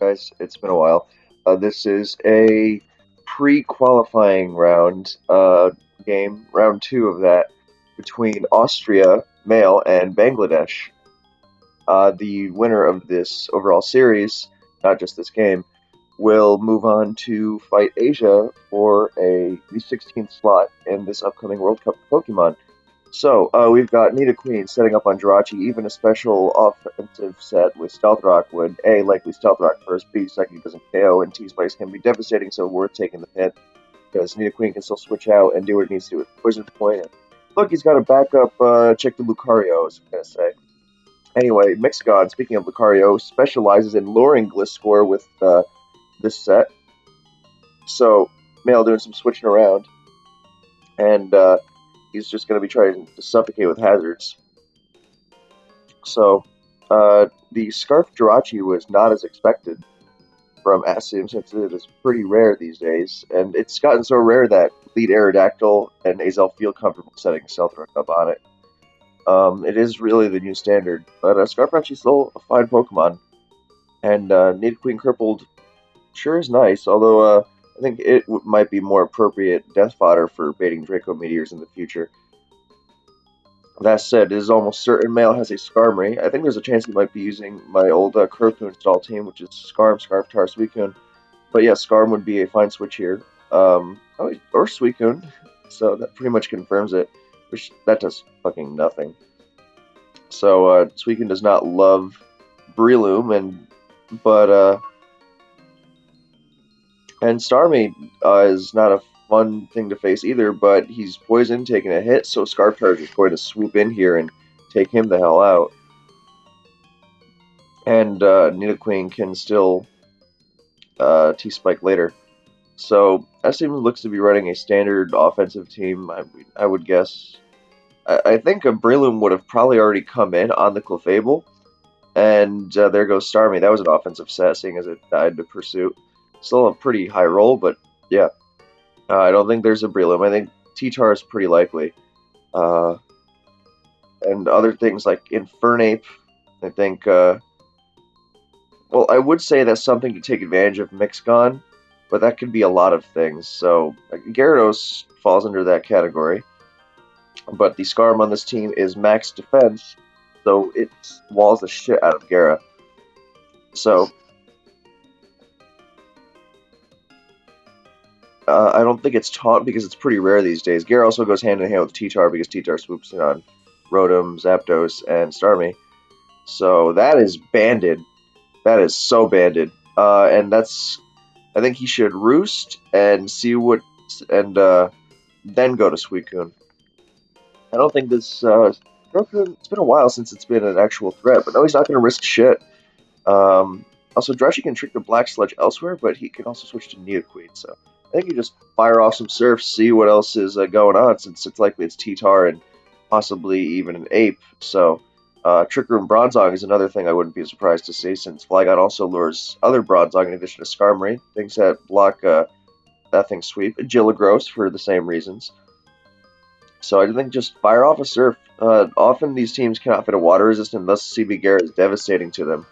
guys? It's been a while. This is a pre-qualifying round game, round two of that, between Austria, mael, and Bangladesh. The winner of this overall series, not just this game, will move on to fight Asia for the 16th slot in this upcoming World Cup of Pokemon. So, we've got Nidoqueen setting up on Jirachi. Even a special offensive set with Stealth Rock would A, likely Stealth Rock first, B, second doesn't KO, and T-Spice can be devastating, so worth taking the hit, because Nidoqueen can still switch out and do what it needs to do with Poison Point. Look, he's got a backup check to Lucario, I was going to say. Anyway, Mixgon, speaking of Lucario, specializes in luring Gliscor with this set. So, mael doing some switching around, and he's just going to be trying to suffocate with hazards. So, the Scarf Jirachi was not as expected from Asim, since it is pretty rare these days, and it's gotten so rare that Lead Aerodactyl and Azel feel comfortable setting Stealth Rock up on it. It is really the new standard, but Scarf Jirachi is still a fine Pokemon, and Nidoqueen Crippled sure is nice, although I think it might be more appropriate death fodder for baiting Draco Meteors in the future. That said, it is almost certain mael has a Skarmory. I think there's a chance he might be using my old Kurokune install team, which is Scarm, Scarftar, Suicune. But yeah, Scarm would be a fine switch here. Or Suicune. So that pretty much confirms it, which that does fucking nothing. So Suicune does not love Breloom, and Starmie is not a fun thing to face either, but he's poisoned, taking a hit, so Scarftar is going to swoop in here and take him the hell out. And Nidoqueen can still T-Spike later. So SM looks to be running a standard offensive team, I would guess. I think a Breloom would have probably already come in on the Clefable, and there goes Starmie. That was an offensive set, seeing as it died to Pursuit. Still a pretty high roll, but yeah. I don't think there's a Breloom. I think T-Tar is pretty likely. And other things like Infernape, I think, well, I would say that's something to take advantage of Mixgon, but that could be a lot of things. So, Gyarados falls under that category. But the Scarm on this team is max defense, so it walls the shit out of Gyara. So, I don't think it's taunt because it's pretty rare these days. Gyara also goes hand in hand with T-Tar because T-Tar swoops in on Rotom, Zapdos, and Starmie. So that is banded. That is so banded. And that's... I think he should roost and see what... and then go to Suicune. I don't think this... it's been a while since it's been an actual threat, but no, he's not going to risk shit. Also, Jirachi can trick the Black Sludge elsewhere, but he can also switch to Nidoqueen, so... I think you just fire off some Surfs, see what else is going on, since it's likely it's T-Tar and possibly even an Ape. So, Trick Room Bronzong is another thing I wouldn't be surprised to see, since Flygon also lures other Bronzong in addition to Skarmory, things that block that thing sweep. Gilligros for the same reasons. So I think just fire off a Surf. Often these teams cannot fit a water resistant, thus CB Garrett is devastating to them.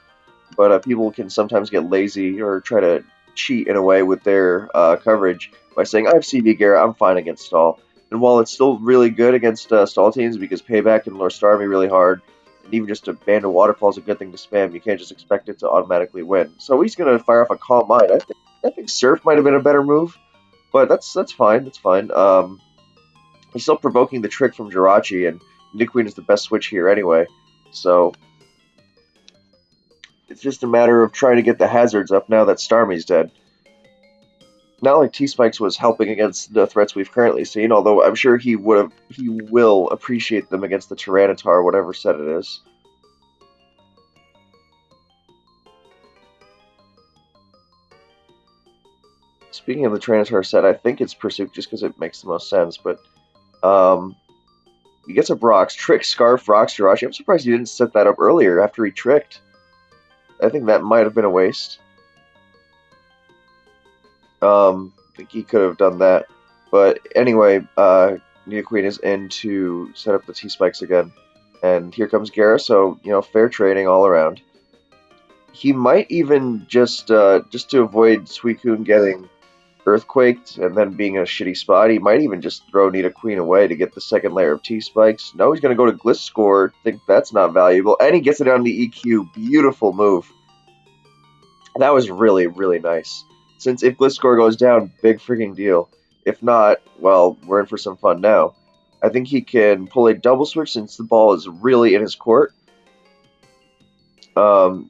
But people can sometimes get lazy or try to cheat in a way with their coverage by saying, I have CB Garrett, I'm fine against Stall. And while it's still really good against Stall teams because Payback can lure Starmie really hard, and even just a Band of Waterfall is a good thing to spam, you can't just expect it to automatically win. So he's going to fire off a Calm Mind. I think Surf might have been a better move, but that's fine. That's fine. He's still provoking the trick from Jirachi, and Nidoqueen is the best switch here anyway. So it's just a matter of trying to get the hazards up now that Starmie's dead. Not like T-Spikes was helping against the threats we've currently seen, although I'm sure he will appreciate them against the Tyranitar, whatever set it is. Speaking of the Tyranitar set, I think it's Pursuit just because it makes the most sense, but he gets a Brox, Trick, Scarf, Rocks, Jirachi. I'm surprised he didn't set that up earlier after he tricked. I think that might have been a waste. I think he could have done that. But anyway, Nidoqueen is in to set up the T-Spikes again. And here comes Gyara, so, fair trading all around. he might even just to avoid Suicune getting earthquaked and then being in a shitty spot, he might even just throw Nidoqueen away to get the second layer of T-Spikes. No, he's going to go to Gliscor, think that's not valuable, and he gets it down to EQ. Beautiful move. That was really, really nice. Since if Gliscor goes down, big freaking deal. If not, well, we're in for some fun now. I think he can pull a double switch since the ball is really in his court.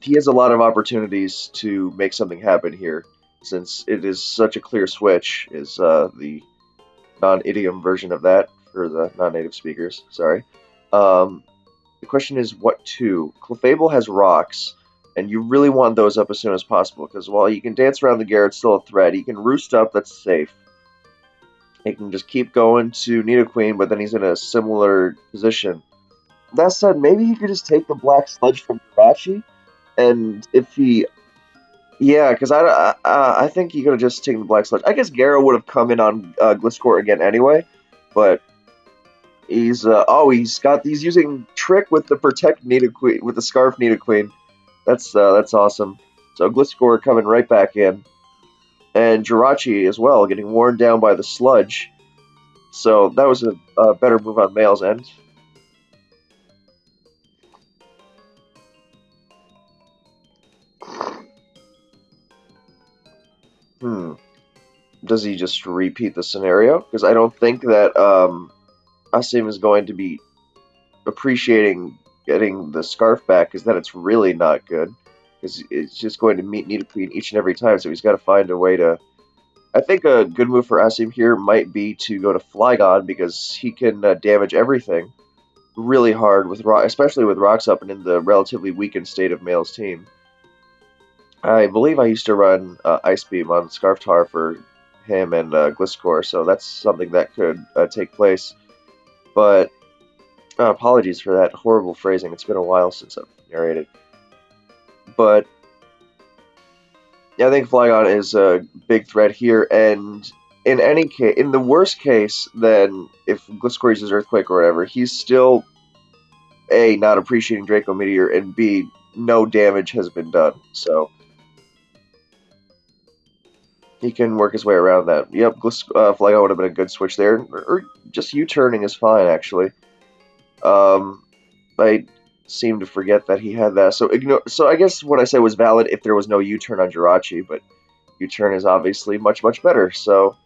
He has a lot of opportunities to make something happen here, since it is such a clear switch, is the non-idiom version of that for the non-native speakers. Sorry. The question is what to? Clefable has rocks, and you really want those up as soon as possible, because while you can dance around the Gare, it's still a threat. He can roost up, that's safe. He can just keep going to Nidoqueen, but then he's in a similar position. That said, maybe he could just take the Black Sludge from Jirachi, and if he... Yeah, because I think he could have just taken the Black Sludge. I guess Garo would have come in on Gliscor again anyway, but he's he's using Trick with the Protect Nidoqueen, with the Scarf Nidoqueen. That's awesome. So Gliscor coming right back in, and Jirachi as well, getting worn down by the Sludge. So that was a better move on Mael's end. Does he just repeat the scenario? Because I don't think that Asim is going to be appreciating getting the scarf back, because then it's really not good. Because it's just going to meet Nidoqueen each and every time, so he's got to find a way to... I think a good move for Asim here might be to go to Flygon, because he can damage everything really hard, with especially with rocks up and in the relatively weakened state of Mael's team. I believe I used to run Ice Beam on Scarftar for him and Gliscor, so that's something that could take place. But apologies for that horrible phrasing. It's been a while since I've narrated. But yeah, I think Flygon is a big threat here, and in any case, in the worst case, then if Gliscor uses Earthquake or whatever, he's still A, not appreciating Draco Meteor, and B, no damage has been done. So he can work his way around that. Yep, Flygon would have been a good switch there, or just U-turning is fine, actually. I seem to forget that he had that. So I guess what I said was valid if there was no U-turn on Jirachi, but U-turn is obviously much, much better. So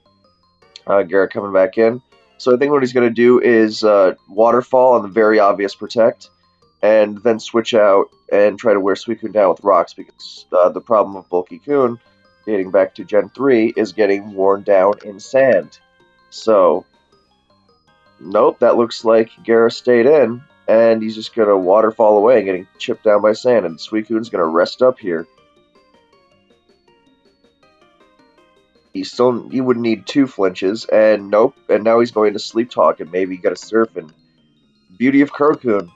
Garrett coming back in. So I think what he's going to do is Waterfall on the very obvious Protect, and then switch out and try to wear Suicune down with rocks, because the problem of Bulky Coon, dating back to Gen 3, is getting worn down in sand. So, nope, that looks like Gara stayed in, and he's just going to waterfall away and getting chipped down by sand, and Suicune's going to rest up here. He would need 2 flinches, and nope, and now he's going to Sleep Talk and maybe get a Surf, and Beauty of Kurokun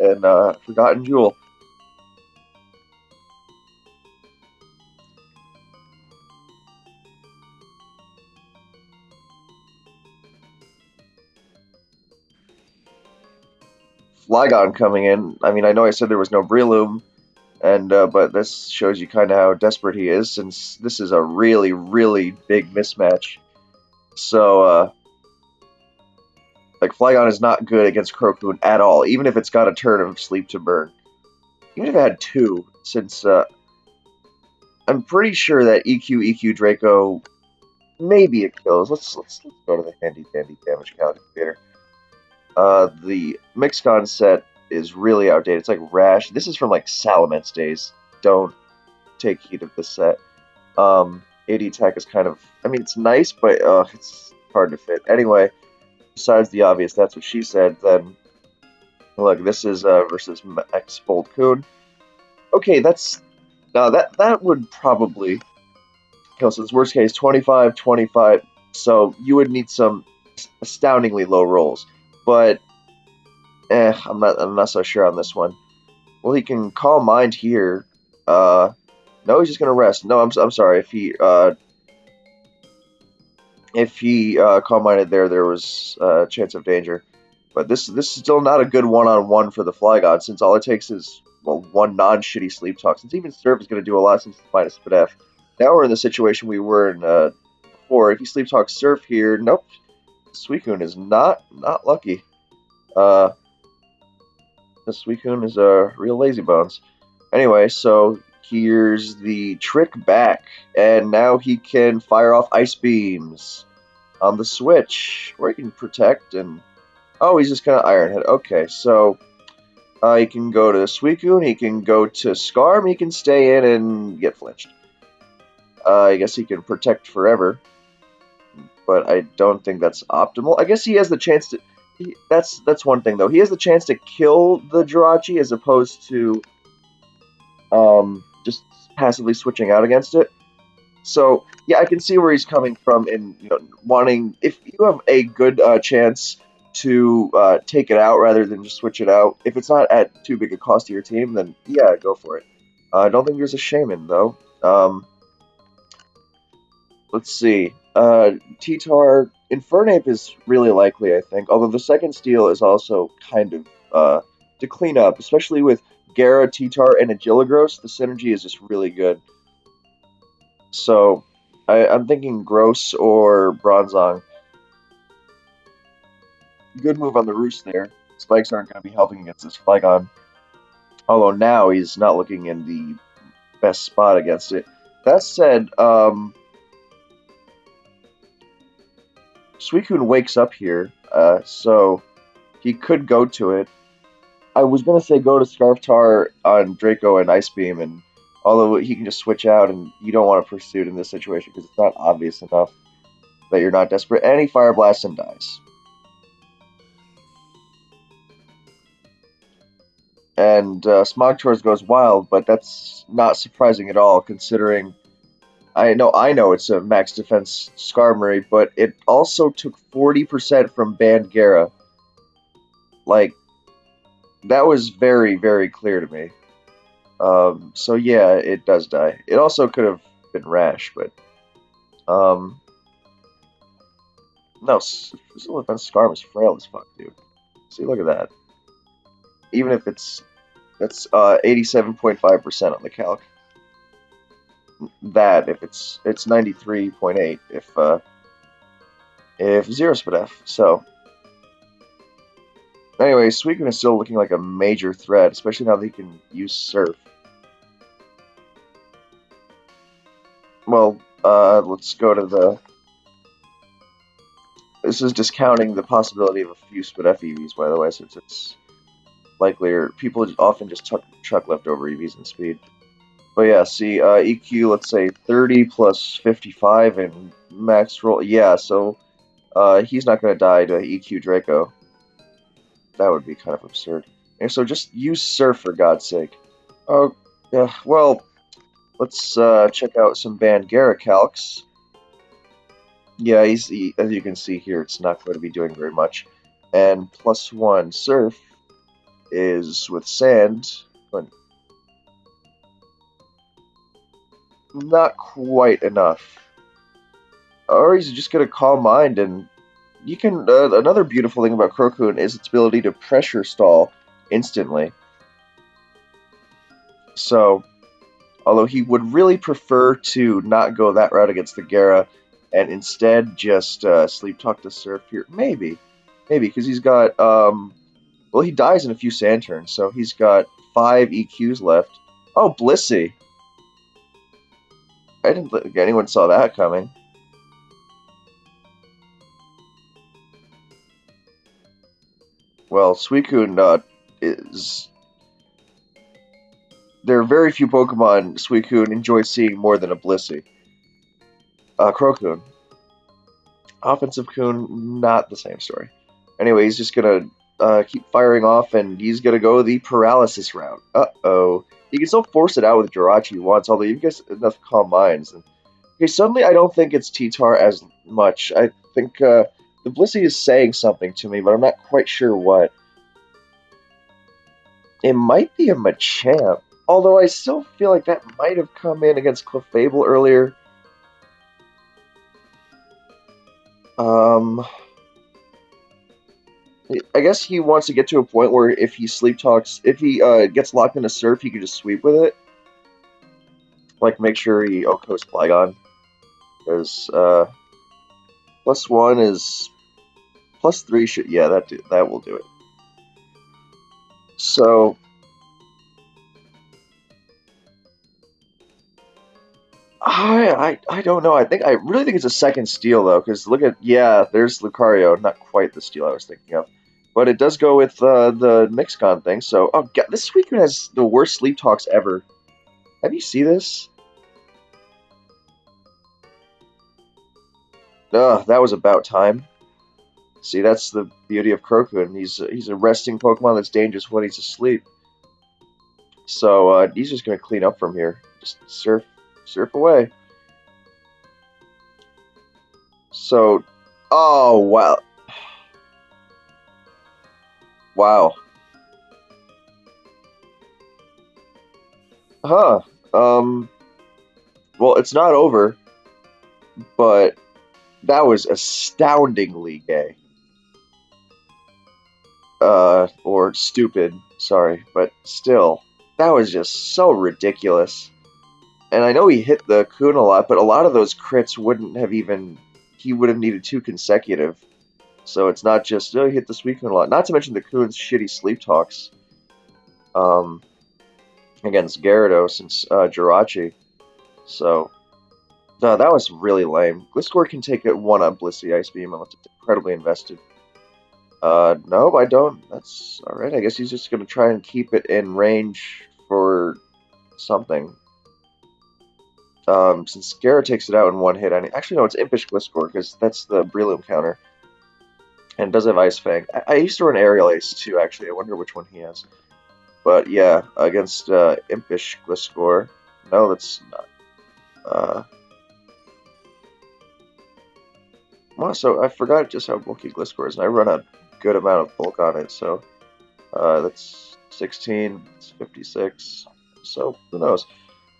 and Forgotten Jewel. Flygon coming in. I mean, I know I said there was no Breloom, and but this shows you kind of how desperate he is, since this is a really, really big mismatch. So, like, Flygon is not good against Kurokun at all, even if it's got a turn of Sleep to burn. Even if it had 2, since I'm pretty sure that EQ Draco, maybe it kills. Let's go to the handy dandy damage calculator. The Mixcon set is really outdated. It's like Rash. This is from like Salamence days. Don't take heed of this set. AD attack is kind of, I mean, it's nice, but it's hard to fit. Anyway, besides the obvious, that's what she said, then look, this is versus Max Bold Coon. Okay, that would probably kill. So it's worst case 25, 25. So you would need some astoundingly low rolls. But I'm not so sure on this one. Well, he can Calm Mind here. No, he's just gonna rest. No, I'm sorry. If he Calm Minded there was a chance of danger. But this is still not a good one-on-one for the Flygon, since all it takes is well, one non-shitty Sleep Talk, since even Surf is going to do a lot since it's minus SpDef. Now we're in the situation we were in before. If you Sleep Talk Surf here, nope, Suicune is not lucky. The Suicune is a real lazy bones. Anyway, so here's the trick back, and now he can fire off Ice Beams on the switch, or he can protect and... Oh, he's just kind of Iron Head. Okay, so he can go to Suicune, he can go to Scarm, he can stay in and get flinched. I guess he can protect forever, but I don't think that's optimal. I guess he has the chance to... That's one thing, though. He has the chance to kill the Jirachi as opposed to just passively switching out against it. So, yeah, I can see where he's coming from in wanting... If you have a good chance to take it out rather than just switch it out, if it's not at too big a cost to your team, then yeah, go for it. I don't think there's a Shaman, though. Let's see. T-Tar... Infernape is really likely, I think, although the second steal is also kind of to clean up, especially with Gara, T-Tar, and Agiligros. The synergy is just really good. So, I'm thinking Gross or Bronzong. Good move on the Roost there. Spikes aren't going to be helping against this Flygon. Although now he's not looking in the best spot against it. That said, Suicune wakes up here, so he could go to it. I was going to say go to Scarftar on Draco and Ice Beam, and although he can just switch out, and you don't want to pursue it in this situation because it's not obvious enough that you're not desperate, and he Fire Blasts and dies. And Smogtors goes wild, but that's not surprising at all, considering I know it's a max defense Skarmory, but it also took 40% from Band Gara. Like, that was very, very clear to me. So yeah, it does die. It also could have been Rash, but no, physical defense Skarm is frail as fuck, dude. See, look at that. Even if that's 87.5% on the calc. That if it's 93.8 if zero SpDef. So anyway, Suicune is still looking like a major threat, especially now that he can use Surf. Well, let's go to the... This is discounting the possibility of a few SpDef EVs, by the way, since it's likelier. People often just chuck leftover EVs in speed. But yeah, see, EQ, let's say 30 plus 55 and max roll. Yeah, so he's not going to die to EQ Draco. That would be kind of absurd. And so just use Surf for God's sake. Oh, yeah, well, let's check out some Band Gara calcs. Yeah, as you can see here, it's not going to be doing very much. And +1 Surf is with Sand, but not quite enough. Or he's just going to Calm Mind, and you can... another beautiful thing about Crocoon is its ability to pressure stall instantly. So, although he would really prefer to not go that route against the Gara, and instead just Sleep Talk to Surf here. Maybe, because he's got... well, he dies in a few Sand turns, so he's got 5 EQs left. Oh, Blissey! I didn't think anyone saw that coming. Well, Suicune is... There are very few Pokemon Suicune enjoys seeing more than a Blissey. Crocoon. Offensive Coon, not the same story. Anyway, he's just gonna keep firing off, and he's gonna go the Paralysis route. Uh-oh. You can still force it out with Jirachi once, although you've got enough Calm Minds. Okay, suddenly I don't think it's T-Tar as much. I think the Blissey is saying something to me, but I'm not quite sure what. It might be a Machamp, although I still feel like that might have come in against Clefable earlier. I guess he wants to get to a point where if he sleep talks, if he gets locked in a surf, he can just sweep with it. Like make sure he OHKOs Flygon, because +1 is +3 should that will do it. So I don't know. I really think it's a second steal though, because look at there's Lucario, not quite the steal I was thinking of, but it does go with the Mixcon thing. So oh god, this Suicune has the worst sleep talks ever. Have you seen this? Ugh, that was about time. See, that's the beauty of Krokun. He's a resting Pokemon that's dangerous when he's asleep. So he's just gonna clean up from here. Just surf away. So, oh wow, wow, huh? Um, well, it's not over, but that was astoundingly gay. Or stupid. Sorry, but still, that was just so ridiculous. And I know he hit the Coon a lot, but a lot of those crits wouldn't have even. He would have needed 2 consecutive. So it's not just, oh, he hit the Suicune a lot. Not to mention the Coon's shitty sleep talks um, against Gyarados and Jirachi. So, no, that was really lame. Gliscor can take it one on Blissey Ice Beam unless it's incredibly invested. No, I don't. That's alright. I guess he's just gonna try and keep it in range for something. Since Gyara takes it out in one hit, actually no, it's Impish Gliscor because that's the Breloom counter, and it does have Ice Fang. I used to run Aerial Ace too. Actually, I wonder which one he has. But yeah, against Impish Gliscor, no, that's not. Well, so I forgot just how bulky Gliscor is, and I run a good amount of bulk on it. So that's 16, it's 56. So who knows?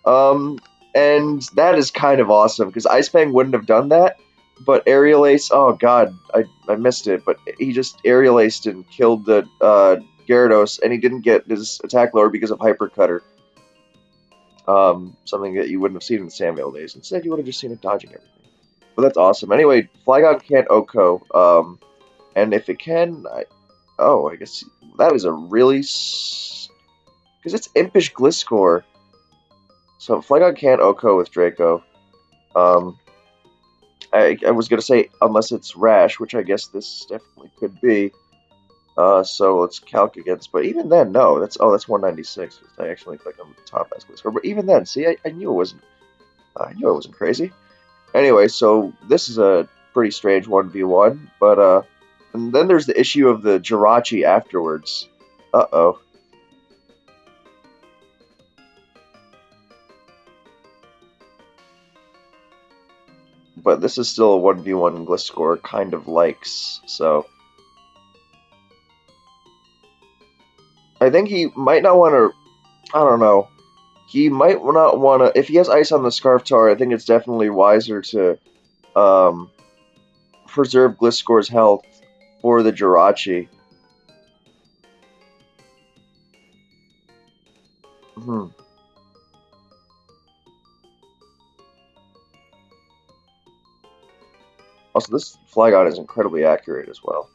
Um, and that is kind of awesome because Ice Fang wouldn't have done that, but Aerial Ace. Oh God, I missed it, but he just Aerial Aced and killed the Gyarados, and he didn't get his attack lower because of Hyper Cutter. Something that you wouldn't have seen in the Samuel days. Instead, you would have just seen it dodging everything. But that's awesome. Anyway, Flygon can't OHKO. And if it can, I guess that is a really because it's Impish Gliscor. So Flygon can't OHKO with Draco. Um, I was gonna say unless it's Rash, which I guess this definitely could be. So let's calc against, but even then, no. That's 196. I actually clicked on the top as Gliscor, but even then, see, I knew it wasn't. I knew it wasn't crazy. Anyway, so this is a pretty strange 1v1, but and then there's the issue of the Jirachi afterwards. Uh-oh. But this is still a 1v1 Gliscor kind of likes, so I think he might not want to. I don't know. He might not want to. If he has ice on the Scarf Tower, I think it's definitely wiser to um, preserve Gliscor's health for the Jirachi. Hmm. Also, this Flygon is incredibly accurate as well.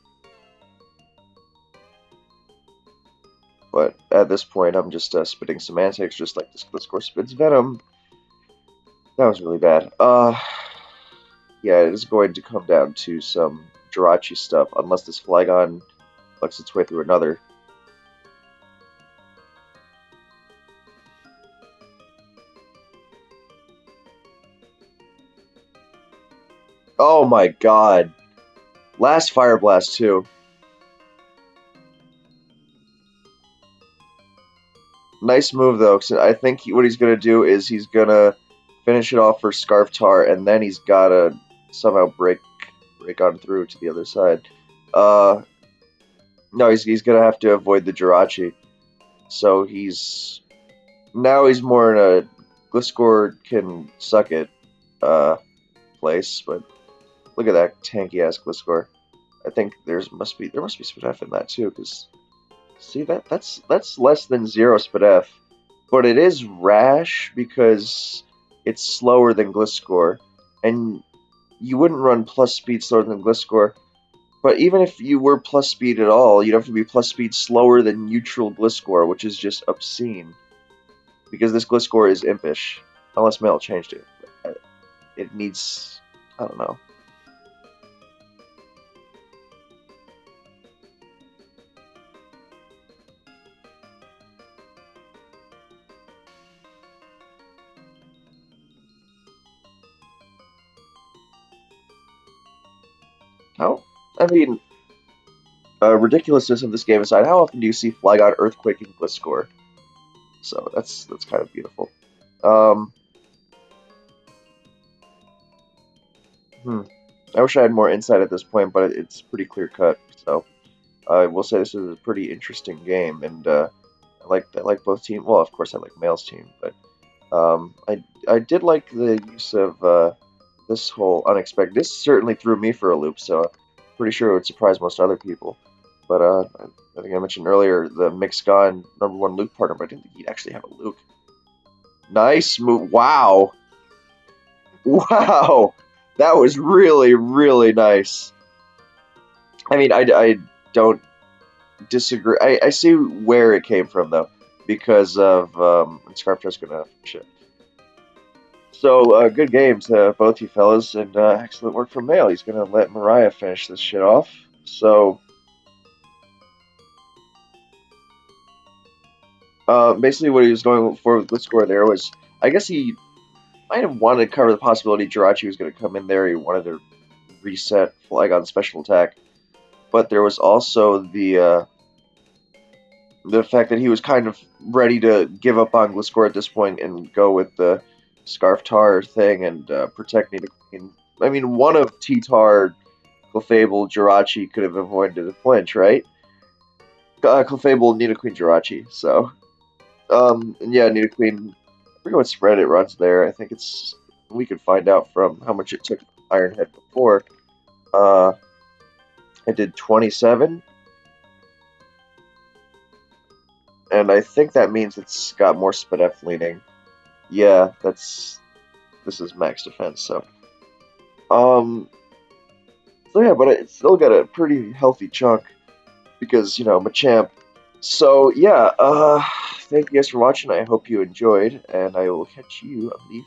But at this point, I'm just spitting semantics, just like this Gliscor spits venom. That was really bad. Yeah, it is going to come down to some Jirachi stuff, unless this Flygon lets its way through another. Oh my god. Last Fire Blast, too. Nice move, though, 'cause I think what he's going to do is he's going to finish it off for Scarf Tar, and then he's got to somehow break on through to the other side. No, he's going to have to avoid the Jirachi. So now he's more in a Gliscor can suck it place, but look at that tanky ass Gliscor. I think there must be SpDef in that too, because see that's less than 0 SpDef, but it is rash because it's slower than Gliscor, and you wouldn't run plus speed slower than Gliscor. But even if you were plus speed at all, you'd have to be plus speed slower than neutral Gliscor, which is just obscene. Because this Gliscor is impish, unless mael changed it. It needs, I don't know. How? I mean, ridiculousness of this game aside, how often do you see Flygon Earthquake in Gliscor? So that's kind of beautiful. Um, hmm. I wish I had more insight at this point, but it's pretty clear cut. So I will say this is a pretty interesting game, and I like both teams. Well, of course I like mael's team, but I did like the use of this whole unexpected. This certainly threw me for a loop, so I'm pretty sure it would surprise most other people. But I think I mentioned earlier the Mixgon #1 Luke partner, but I didn't think he'd actually have a Luke. Nice move! Wow, wow, that was really really nice. I mean, I don't disagree. I see where it came from though, because of Scarf's gonna shit. So good games, both you fellas, and excellent work from mael. He's gonna let Mariah finish this shit off. So basically, what he was going for with Gliscor there was, I guess he might have wanted to cover the possibility Jirachi was going to come in there. He wanted to reset Flygon special attack, but there was also the fact that he was kind of ready to give up on Gliscor at this point and go with the Scarf Tar thing and protect Nidoqueen. I mean, one of T-Tar, Clefable, Jirachi could have avoided the flinch, right? Clefable, Nidoqueen, Jirachi. So, and yeah, Nidoqueen. I forget what spread it runs there. I think it's we could find out from how much it took Ironhead before. Uh, I did 27, and I think that means it's got more SpDef leaning. Yeah, this is max defense. Um, so yeah, but it's still got a pretty healthy chunk because Machamp. So yeah, thank you guys for watching. I hope you enjoyed, and I will catch you on the